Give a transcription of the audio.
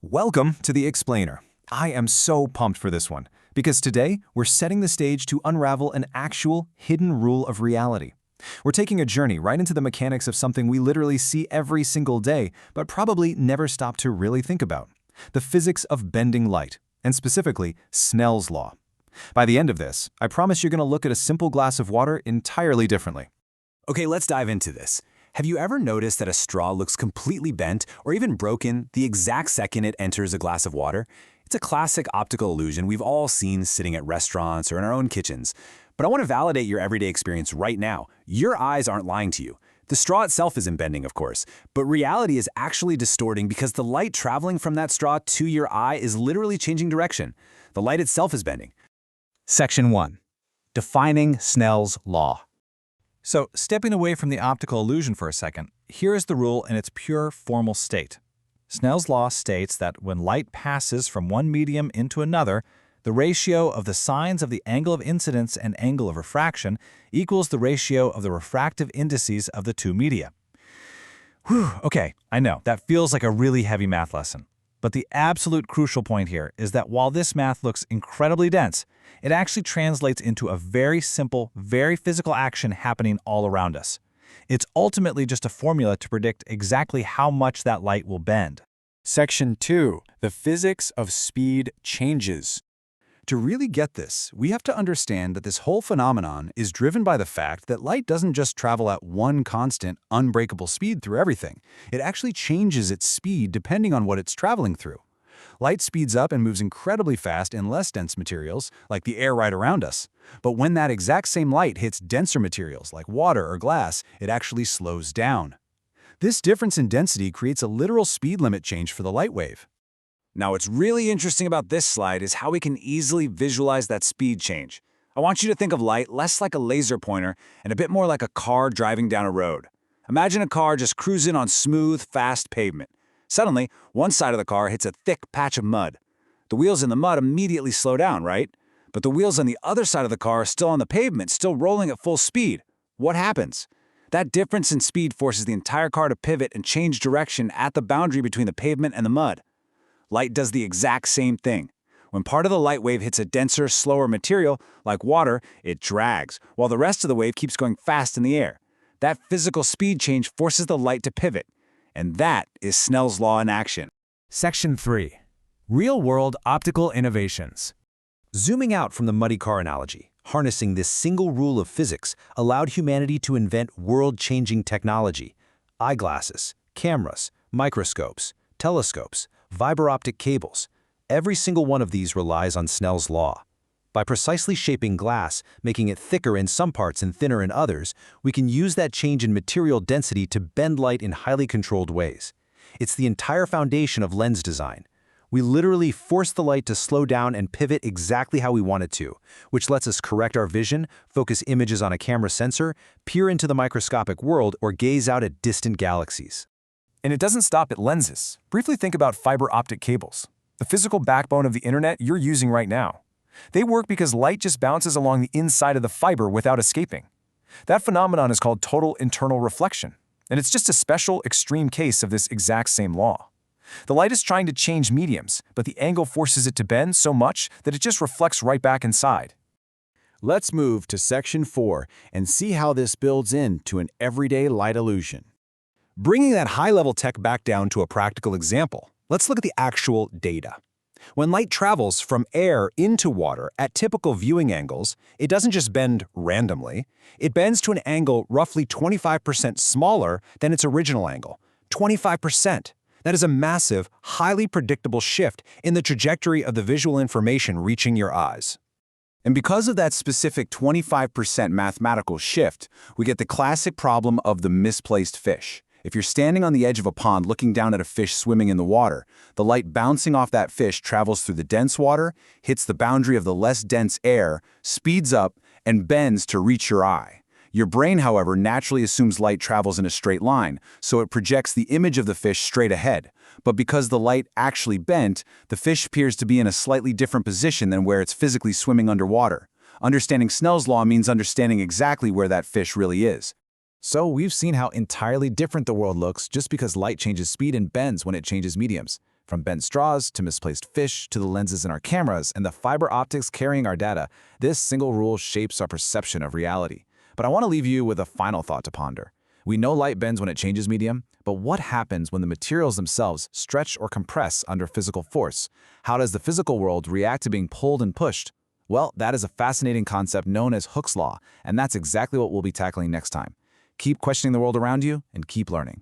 Welcome to The Explainer. I am so pumped for this one, because today we're setting the stage to unravel an actual hidden rule of reality. We're taking a journey right into the mechanics of something we literally see every single day, but probably never stop to really think about: the physics of bending light, and specifically Snell's law. By the end of this, I promise you're going to look at a simple glass of water entirely differently. Okay, let's dive into this. Have you ever noticed that a straw looks completely bent or even broken the exact second it enters a glass of water? It's a classic optical illusion we've all seen sitting at restaurants or in our own kitchens. But I want to validate your everyday experience right now. Your eyes aren't lying to you. The straw itself isn't bending, of course, but reality is actually distorting because the light traveling from that straw to your eye is literally changing direction. The light itself is bending. Section 1. Defining Snell's law. So, stepping away from the optical illusion for a second, here is the rule in its pure formal state. Snell's law states that when light passes from one medium into another, the ratio of the sines of the angle of incidence and angle of refraction equals the ratio of the refractive indices of the two media. Whew, okay, I know, that feels like a really heavy math lesson. But the absolute crucial point here is that while this math looks incredibly dense, it actually translates into a very simple, very physical action happening all around us. It's ultimately just a formula to predict exactly how much that light will bend. Section 2. The physics of speed changes. To really get this, we have to understand that this whole phenomenon is driven by the fact that light doesn't just travel at one constant, unbreakable speed through everything. It actually changes its speed depending on what it's traveling through. Light speeds up and moves incredibly fast in less dense materials, like the air right around us. But when that exact same light hits denser materials, like water or glass, it actually slows down. This difference in density creates a literal speed limit change for the light wave. Now, what's really interesting about this slide is how we can easily visualize that speed change. I want you to think of light less like a laser pointer and a bit more like a car driving down a road. Imagine a car just cruising on smooth, fast pavement. Suddenly, one side of the car hits a thick patch of mud. The wheels in the mud immediately slow down, right? But the wheels on the other side of the car are still on the pavement, still rolling at full speed. What happens? That difference in speed forces the entire car to pivot and change direction at the boundary between the pavement and the mud. Light does the exact same thing. When part of the light wave hits a denser, slower material, like water, it drags, while the rest of the wave keeps going fast in the air. That physical speed change forces the light to pivot. And that is Snell's law in action. Section 3. Real-world optical innovations. Zooming out from the muddy car analogy, harnessing this single rule of physics allowed humanity to invent world-changing technology: eyeglasses, cameras, microscopes, telescopes, fiber optic cables. Every single one of these relies on Snell's law. By precisely shaping glass, making it thicker in some parts and thinner in others, we can use that change in material density to bend light in highly controlled ways. It's the entire foundation of lens design. We literally force the light to slow down and pivot exactly how we want it to, which lets us correct our vision, focus images on a camera sensor, peer into the microscopic world, or gaze out at distant galaxies. And it doesn't stop at lenses. Briefly think about fiber optic cables, the physical backbone of the internet you're using right now. They work because light just bounces along the inside of the fiber without escaping. That phenomenon is called total internal reflection, and it's just a special, extreme case of this exact same law. The light is trying to change mediums, but the angle forces it to bend so much that it just reflects right back inside. Let's move to Section 4 and see how this builds into an everyday light illusion. Bringing that high-level tech back down to a practical example, let's look at the actual data. When light travels from air into water at typical viewing angles, it doesn't just bend randomly. It bends to an angle roughly 25% smaller than its original angle. 25%! That is a massive, highly predictable shift in the trajectory of the visual information reaching your eyes. And because of that specific 25% mathematical shift, we get the classic problem of the misplaced fish. If you're standing on the edge of a pond looking down at a fish swimming in the water, the light bouncing off that fish travels through the dense water, hits the boundary of the less dense air, speeds up, and bends to reach your eye. Your brain, however, naturally assumes light travels in a straight line, so it projects the image of the fish straight ahead. But because the light actually bent, the fish appears to be in a slightly different position than where it's physically swimming underwater. Understanding Snell's law means understanding exactly where that fish really is. So we've seen how entirely different the world looks just because light changes speed and bends when it changes mediums. From bent straws to misplaced fish to the lenses in our cameras and the fiber optics carrying our data, this single rule shapes our perception of reality. But I want to leave you with a final thought to ponder. We know light bends when it changes medium, but what happens when the materials themselves stretch or compress under physical force? How does the physical world react to being pulled and pushed? Well, that is a fascinating concept known as Hooke's law, and that's exactly what we'll be tackling next time. Keep questioning the world around you and keep learning.